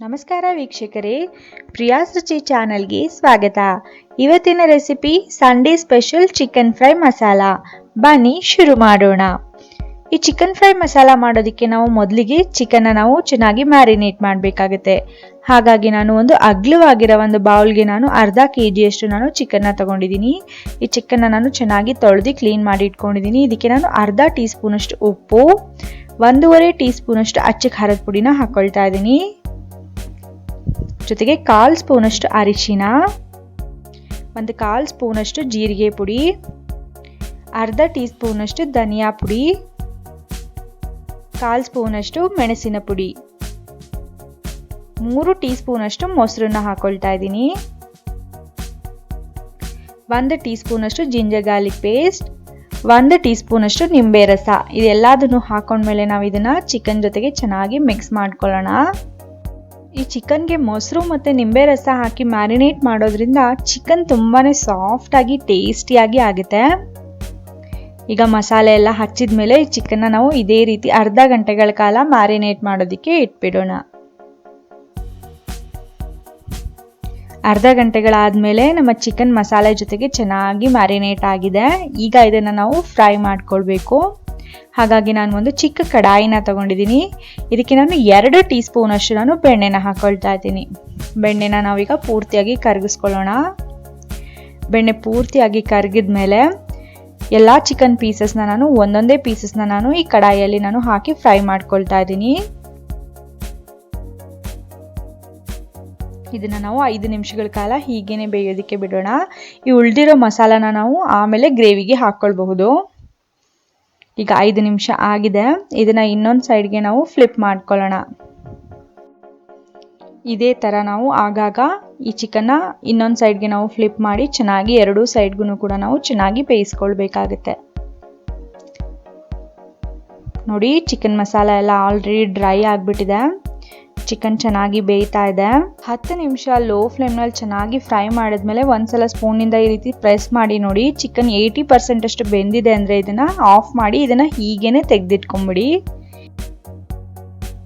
ನಮಸ್ಕಾರ ವೀಕ್ಷಕರೇ, ಪ್ರಿಯಾಸ್ ರುಚಿ ಚಾನಲ್ಗೆ ಸ್ವಾಗತ. ಇವತ್ತಿನ recipe Sunday special chicken fry masala. ಬನ್ನಿ ಶುರು ಮಾಡೋಣ. ಈ ಚಿಕನ್ ಫ್ರೈ ಮಸಾಲ ಮಾಡೋದಕ್ಕೆ ನಾವು ಮೊದಲಿಗೆ ಚಿಕನ್ನ ನಾವು ಚೆನ್ನಾಗಿ ಮ್ಯಾರಿನೇಟ್ ಮಾಡಬೇಕಾಗುತ್ತೆ. ಹಾಗಾಗಿ ನಾನು ಒಂದು ಅಗಲವಾಗಿರೋ ಒಂದು ಬೌಲ್ಗೆ ನಾನು ಅರ್ಧ kg ನಾನು ಚಿಕನ್ನ ತಗೊಂಡಿದ್ದೀನಿ. ಈ ಚಿಕನ್ನ ನಾನು ಚೆನ್ನಾಗಿ ತೊಳೆದು ಕ್ಲೀನ್ ಮಾಡಿ ಇಟ್ಕೊಂಡಿದ್ದೀನಿ. ಇದಕ್ಕೆ ನಾನು ಅರ್ಧ ಟೀ ಸ್ಪೂನಷ್ಟು ಉಪ್ಪು, 1.5 ಟೀ ಸ್ಪೂನಷ್ಟು ಅಚ್ಚ ಖಾರದ ಪುಡಿನ ಹಾಕೊಳ್ತಾ ಇದ್ದೀನಿ. ಜೊತೆಗೆ 1/4 ಸ್ಪೂನಷ್ಟು ಅರಿಶಿನ, 1/4 ಸ್ಪೂನಷ್ಟು ಜೀರಿಗೆ ಪುಡಿ, ಅರ್ಧ ಟೀ ಸ್ಪೂನಷ್ಟು ಧನಿಯಾ ಪುಡಿ, 1/4 ಸ್ಪೂನಷ್ಟು ಮೆಣಸಿನ ಪುಡಿ, 3 ಟೀ ಸ್ಪೂನಷ್ಟು ಮೊಸರನ್ನ ಹಾಕೊಳ್ತಾ ಇದ್ದೀನಿ. 1 ಟೀ ಸ್ಪೂನಷ್ಟು ಜಿಂಜರ್ ಗಾರ್ಲಿಕ್ ಪೇಸ್ಟ್, 1 ಟೀ ಸ್ಪೂನಷ್ಟು ನಿಂಬೆ ರಸ. ಇದೆಲ್ಲದನ್ನು ಹಾಕೊಂಡ್ಮೇಲೆ ನಾವು ಇದನ್ನ ಚಿಕನ್ ಜೊತೆಗೆ ಚೆನ್ನಾಗಿ ಮಿಕ್ಸ್ ಮಾಡ್ಕೊಳ್ಳೋಣ. ಈ ಚಿಕನ್ಗೆ ಮೊಸರು ಮತ್ತು ನಿಂಬೆ ರಸ ಹಾಕಿ ಮ್ಯಾರಿನೇಟ್ ಮಾಡೋದ್ರಿಂದ ಚಿಕನ್ ತುಂಬಾ ಸಾಫ್ಟ್ ಆಗಿ ಟೇಸ್ಟಿಯಾಗಿ ಆಗುತ್ತೆ. ಈಗ ಮಸಾಲೆ ಎಲ್ಲ ಹಚ್ಚಿದ ಮೇಲೆ ಈ ಚಿಕನ್ನ ನಾವು ಇದೇ ರೀತಿ ಅರ್ಧ ಗಂಟೆಗಳ ಕಾಲ ಮ್ಯಾರಿನೇಟ್ ಮಾಡೋದಕ್ಕೆ ಇಟ್ಬಿಡೋಣ. ಅರ್ಧ ಗಂಟೆಗಳಾದಮೇಲೆ ನಮ್ಮ ಚಿಕನ್ ಮಸಾಲೆ ಜೊತೆಗೆ ಚೆನ್ನಾಗಿ ಮ್ಯಾರಿನೇಟ್ ಆಗಿದೆ. ಈಗ ಇದನ್ನು ನಾವು ಫ್ರೈ ಮಾಡ್ಕೊಳ್ಬೇಕು. ಹಾಗಾಗಿ ನಾನು ಒಂದು ಚಿಕ್ಕ ಕಡಾಯಿನ ತಗೊಂಡಿದ್ದೀನಿ. ಇದಕ್ಕೆ ನಾನು 2 ಟೀ ಸ್ಪೂನ್ ಅಷ್ಟು ನಾನು ಬೆಣ್ಣೆನ ಹಾಕೊಳ್ತಾ ಇದ್ದೀನಿ. ಬೆಣ್ಣೆನ ನಾವೀಗ ಪೂರ್ತಿಯಾಗಿ ಕರಗಿಸ್ಕೊಳ್ಳೋಣ. ಬೆಣ್ಣೆ ಪೂರ್ತಿಯಾಗಿ ಕರಗಿದ ಮೇಲೆ ಎಲ್ಲ ಚಿಕನ್ ಪೀಸಸ್ನ ನಾನು ಒಂದೊಂದೇ ಪೀಸಸ್ನ ನಾನು ಈ ಕಡಾಯಿಯಲ್ಲಿ ನಾನು ಹಾಕಿ ಫ್ರೈ ಮಾಡ್ಕೊಳ್ತಾ ಇದ್ದೀನಿ. ಇದನ್ನ ನಾವು 5 ನಿಮಿಷಗಳ ಕಾಲ ಹೀಗೇನೆ ಬೇಯೋದಕ್ಕೆ ಬಿಡೋಣ. ಈ ಉಳಿದಿರೋ ಮಸಾಲಾನ ನಾವು ಆಮೇಲೆ ಗ್ರೇವಿಗೆ ಹಾಕ್ಕೊಳ್ಬಹುದು. ಈಗ 5 ನಿಮಿಷ ಆಗಿದೆ. ಇದನ್ನ ಇನ್ನೊಂದು ಸೈಡ್ಗೆ ನಾವು ಫ್ಲಿಪ್ ಮಾಡ್ಕೊಳ್ಳೋಣ. ಇದೇ ಥರ ನಾವು ಆಗಾಗ ಈ ಚಿಕನ್ನ ಇನ್ನೊಂದು ಸೈಡ್ಗೆ ನಾವು ಫ್ಲಿಪ್ ಮಾಡಿ ಚೆನ್ನಾಗಿ ಎರಡೂ ಸೈಡ್ಗೂ ಕೂಡ ನಾವು ಚೆನ್ನಾಗಿ ಬೇಯಿಸ್ಕೊಳ್ಬೇಕಾಗುತ್ತೆ. ನೋಡಿ, ಚಿಕನ್ ಮಸಾಲ ಎಲ್ಲ ಆಲ್ರೆಡಿ ಡ್ರೈ ಆಗಿಬಿಟ್ಟಿದೆ. ಚಿಕನ್ ಚೆನ್ನಾಗಿ ಬೇಯ್ತಾ ಇದೆ. 10 ನಿಮಿಷ ಲೋ ಫ್ಲೇಮ್ನಲ್ಲಿ ಚೆನ್ನಾಗಿ ಫ್ರೈ ಮಾಡಿದ್ಮೇಲೆ ಒಂದ್ಸಲ ಸ್ಪೂನಿಂದ ಈ ರೀತಿ ಪ್ರೆಸ್ ಮಾಡಿ ನೋಡಿ. ಚಿಕನ್ 80% ಅಷ್ಟು ಬೆಂದಿದೆ ಅಂದರೆ ಇದನ್ನ ಆಫ್ ಮಾಡಿ ಇದನ್ನ ಹೀಗೇನೆ ತೆಗೆದಿಟ್ಕೊಂಬಿಡಿ.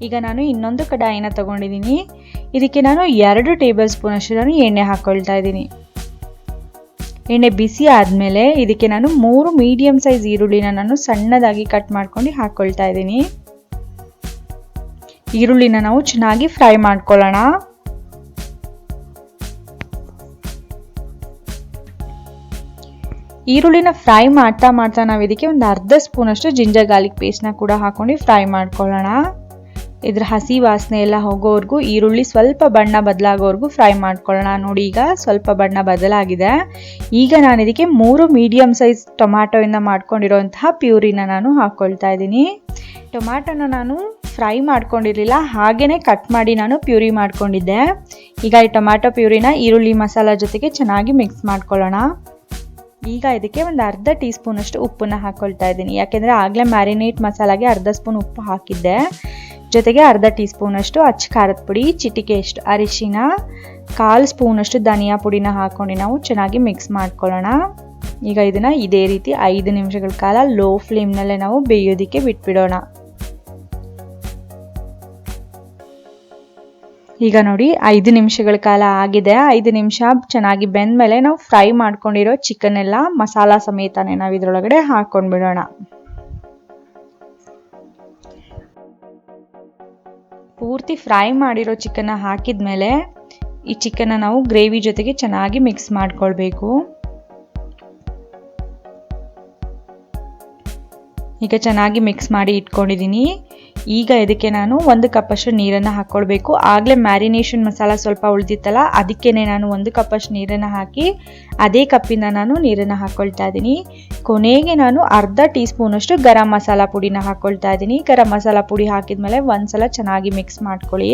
ಈಗ ನಾನು ಇನ್ನೊಂದು ಕಡಾಯಿನ ತಗೊಂಡಿದ್ದೀನಿ. ಇದಕ್ಕೆ ನಾನು 2 ಟೇಬಲ್ ಸ್ಪೂನ್ ಅಷ್ಟು ನಾನು ಎಣ್ಣೆ ಹಾಕೊಳ್ತಾ ಇದ್ದೀನಿ. ಎಣ್ಣೆ ಬಿಸಿ ಆದಮೇಲೆ ಇದಕ್ಕೆ ನಾನು 3 ಮೀಡಿಯಂ ಸೈಜ್ ಈರುಳ್ಳಿನ ನಾನು ಸಣ್ಣದಾಗಿ ಕಟ್ ಮಾಡ್ಕೊಂಡು ಹಾಕೊಳ್ತಾ ಇದ್ದೀನಿ. ಈರುಳ್ಳಿನ ನಾವು ಚೆನ್ನಾಗಿ ಫ್ರೈ ಮಾಡ್ಕೊಳ್ಳೋಣ. ಈರುಳ್ಳಿನ ಫ್ರೈ ಮಾಡ್ತಾ ನಾವು ಇದಕ್ಕೆ ಒಂದು ಅರ್ಧ ಸ್ಪೂನ್ ಅಷ್ಟು ಜಿಂಜರ್ ಗಾರ್ಲಿಕ್ ಪೇಸ್ಟ್ನ ಕೂಡ ಹಾಕೊಂಡು ಫ್ರೈ ಮಾಡ್ಕೊಳ್ಳೋಣ. ಇದ್ರ ಹಸಿ ವಾಸನೆ ಎಲ್ಲ ಹೋಗೋವರೆಗೂ, ಈರುಳ್ಳಿ ಸ್ವಲ್ಪ ಬಣ್ಣ ಬದಲಾಗೋವರೆಗೂ ಫ್ರೈ ಮಾಡ್ಕೊಳ್ಳೋಣ. ನೋಡಿ, ಈಗ ಸ್ವಲ್ಪ ಬಣ್ಣ ಬದಲಾಗಿದೆ. ಈಗ ನಾನು ಇದಕ್ಕೆ 3 ಮೀಡಿಯಂ ಸೈಜ್ ಟೊಮ್ಯಾಟೊಯಿಂದ ಮಾಡ್ಕೊಂಡಿರೋಂತಹ ಪ್ಯೂರಿನ ನಾನು ಹಾಕ್ಕೊಳ್ತಾ ಇದ್ದೀನಿ. ಟೊಮ್ಯಾಟೊನ ನಾನು ಫ್ರೈ ಮಾಡ್ಕೊಂಡಿರಲಿಲ್ಲ, ಹಾಗೇನೆ ಕಟ್ ಮಾಡಿ ನಾನು ಪ್ಯೂರಿ ಮಾಡ್ಕೊಂಡಿದ್ದೆ. ಈಗ ಈ ಟೊಮ್ಯಾಟೊ ಪ್ಯೂರಿನ ಈರುಳ್ಳಿ ಮಸಾಲ ಜೊತೆಗೆ ಚೆನ್ನಾಗಿ ಮಿಕ್ಸ್ ಮಾಡ್ಕೊಳ್ಳೋಣ. ಈಗ ಇದಕ್ಕೆ ಒಂದು ಅರ್ಧ ಟೀ ಸ್ಪೂನ್ ಅಷ್ಟು ಉಪ್ಪನ್ನ ಹಾಕ್ಕೊಳ್ತಾ ಇದ್ದೀನಿ. ಯಾಕೆಂದರೆ ಆಗಲೇ ಮ್ಯಾರಿನೇಟ್ ಮಸಾಲಾಗೆ ಅರ್ಧ ಸ್ಪೂನ್ ಉಪ್ಪು ಹಾಕಿದ್ದೆ. ಜೊತೆಗೆ ಅರ್ಧ ಟೀ ಸ್ಪೂನ್ ಅಷ್ಟು ಅಚ್ಚ ಖಾರದ ಪುಡಿ, ಚಿಟಿಕೆಯಷ್ಟು ಅರಿಶಿನ, 1/4 ಸ್ಪೂನ್ ಅಷ್ಟು ಧನಿಯಾ ಪುಡಿನ ಹಾಕ್ಕೊಂಡು ನಾವು ಚೆನ್ನಾಗಿ ಮಿಕ್ಸ್ ಮಾಡ್ಕೊಳ್ಳೋಣ. ಈಗ ಇದನ್ನ ಇದೇ ರೀತಿ 5 ನಿಮಿಷಗಳ ಕಾಲ ಲೋ ಫ್ಲೇಮ್ನಲ್ಲೇ ನಾವು ಬೇಯೋದಕ್ಕೆ ಬಿಟ್ಬಿಡೋಣ. ಈಗ ನೋಡಿ, 5 ನಿಮಿಷಗಳ ಕಾಲ ಆಗಿದೆ. 5 ನಿಮಿಷ ಚೆನ್ನಾಗಿ ಬೆಂದ ಮೇಲೆ ನಾವು ಫ್ರೈ ಮಾಡ್ಕೊಂಡಿರೋ ಚಿಕನ್ ಎಲ್ಲ ಮಸಾಲ ಸಮೇತನೇ ನಾವು ಇದರೊಳಗಡೆ ಹಾಕೊಂಡ್ಬಿಡೋಣ. ಪೂರ್ತಿ ಫ್ರೈ ಮಾಡಿರೋ ಚಿಕನ್ನ ಹಾಕಿದ್ಮೇಲೆ ಈ ಚಿಕನ್ನ ನಾವು ಗ್ರೇವಿ ಜೊತೆಗೆ ಚೆನ್ನಾಗಿ ಮಿಕ್ಸ್ ಮಾಡ್ಕೊಳ್ಬೇಕು. ಈಗ ಚೆನ್ನಾಗಿ ಮಿಕ್ಸ್ ಮಾಡಿ ಇಟ್ಕೊಂಡಿದ್ದೀನಿ. ಈಗ ಇದಕ್ಕೆ ನಾನು 1 ಕಪ್ ಅಷ್ಟು ನೀರನ್ನು ಹಾಕ್ಕೊಳ್ಬೇಕು. ಆಗಲೇ ಮ್ಯಾರಿನೇಷನ್ ಮಸಾಲ ಸ್ವಲ್ಪ ಉಳಿದಿತ್ತಲ್ಲ, ಅದಕ್ಕೇನೆ ನಾನು 1 ಕಪ್ ಅಷ್ಟು ನೀರನ್ನು ಹಾಕಿ ಅದೇ ಕಪ್ಪಿಂದ ನಾನು ನೀರನ್ನು ಹಾಕ್ಕೊಳ್ತಾ ಇದ್ದೀನಿ. ಕೊನೆಗೆ ನಾನು ಅರ್ಧ ಟೀ ಸ್ಪೂನ್ ಅಷ್ಟು ಗರಂ ಮಸಾಲ ಪುಡಿನ ಹಾಕ್ಕೊಳ್ತಾ ಇದ್ದೀನಿ. ಗರಂ ಮಸಾಲ ಪುಡಿ ಹಾಕಿದ್ಮೇಲೆ ಒಂದ್ಸಲ ಚೆನ್ನಾಗಿ ಮಿಕ್ಸ್ ಮಾಡ್ಕೊಳ್ಳಿ.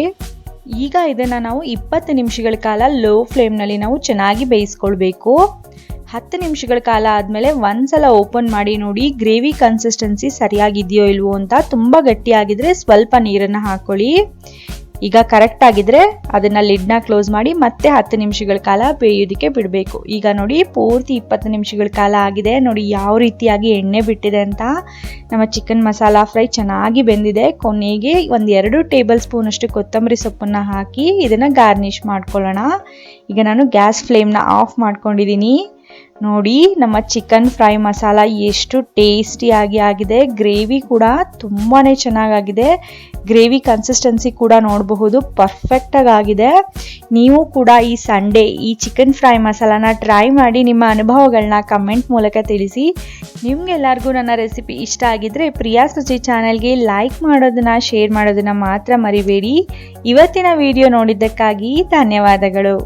ಈಗ ಇದನ್ನು ನಾವು 20 ನಿಮಿಷಗಳ ಕಾಲ ಲೋ ಫ್ಲೇಮ್ನಲ್ಲಿ ನಾವು ಚೆನ್ನಾಗಿ ಬೇಯಿಸ್ಕೊಳ್ಬೇಕು. 10 ನಿಮಿಷಗಳ ಕಾಲ ಆದಮೇಲೆ ಒಂದ್ಸಲ ಓಪನ್ ಮಾಡಿ ನೋಡಿ ಗ್ರೇವಿ ಕನ್ಸಿಸ್ಟೆನ್ಸಿ ಸರಿಯಾಗಿದೆಯೋ ಇಲ್ವೋ ಅಂತ. ತುಂಬ ಗಟ್ಟಿಯಾಗಿದ್ರೆ ಸ್ವಲ್ಪ ನೀರನ್ನು ಹಾಕೊಳ್ಳಿ. ಈಗ ಕರೆಕ್ಟ್ ಆಗಿದ್ರೆ ಅದನ್ನ ಲಿಡ್ನ ಕ್ಲೋಸ್ ಮಾಡಿ ಮತ್ತೆ 10 ನಿಮಿಷಗಳ ಕಾಲ ಬೇಯೋದಕ್ಕೆ ಬಿಡಬೇಕು. ಈಗ ನೋಡಿ ಪೂರ್ತಿ 20 ನಿಮಿಷಗಳ ಕಾಲ ಆಗಿದೆ. ನೋಡಿ ಯಾವ ರೀತಿಯಾಗಿ ಎಣ್ಣೆ ಬಿಟ್ಟಿದೆ ಅಂತ. ನಮ್ಮ ಚಿಕನ್ ಮಸಾಲಾ ಫ್ರೈ ಚೆನ್ನಾಗಿ ಬೆಂದಿದೆ. ಕೊನೆಗೆ 1-2 ಟೇಬಲ್ ಸ್ಪೂನ್ ಅಷ್ಟು ಕೊತ್ತಂಬರಿ ಸೊಪ್ಪನ್ನ ಹಾಕಿ ಇದನ್ನ ಗಾರ್ನಿಶ್ ಮಾಡ್ಕೊಳ್ಳೋಣ. ಈಗ ನಾನು ಗ್ಯಾಸ್ ಫ್ಲೇಮ್ನ ಆಫ್ ಮಾಡ್ಕೊಂಡಿದ್ದೀನಿ. ನೋಡಿ ನಮ್ಮ ಚಿಕನ್ ಫ್ರೈ ಮಸಾಲ ಎಷ್ಟು ಟೇಸ್ಟಿಯಾಗಿ ಆಗಿದೆ. ಗ್ರೇವಿ ಕೂಡ ತುಂಬಾ ಚೆನ್ನಾಗಾಗಿದೆ. ಗ್ರೇವಿ ಕನ್ಸಿಸ್ಟೆನ್ಸಿ ಕೂಡ ನೋಡಬಹುದು, ಪರ್ಫೆಕ್ಟಾಗಿ ಆಗಿದೆ. ನೀವು ಕೂಡ ಈ ಸಂಡೇ ಈ ಚಿಕನ್ ಫ್ರೈ ಮಸಾಲಾನ ಟ್ರೈ ಮಾಡಿ ನಿಮ್ಮ ಅನುಭವಗಳನ್ನ ಕಮೆಂಟ್ ಮೂಲಕ ತಿಳಿಸಿ. ನಿಮ್ಗೆಲ್ಲರಿಗೂ ನನ್ನ ರೆಸಿಪಿ ಇಷ್ಟ ಆಗಿದ್ರೆ ಪ್ರಿಯಾಸ್ ರುಚಿ ಚಾನೆಲ್ಗೆ ಲೈಕ್ ಮಾಡೋದನ್ನ, ಶೇರ್ ಮಾಡೋದನ್ನ ಮಾತ್ರ ಮರಿಬೇಡಿ. ಇವತ್ತಿನ ವಿಡಿಯೋ ನೋಡಿದ್ದಕ್ಕಾಗಿ ಧನ್ಯವಾದಗಳು.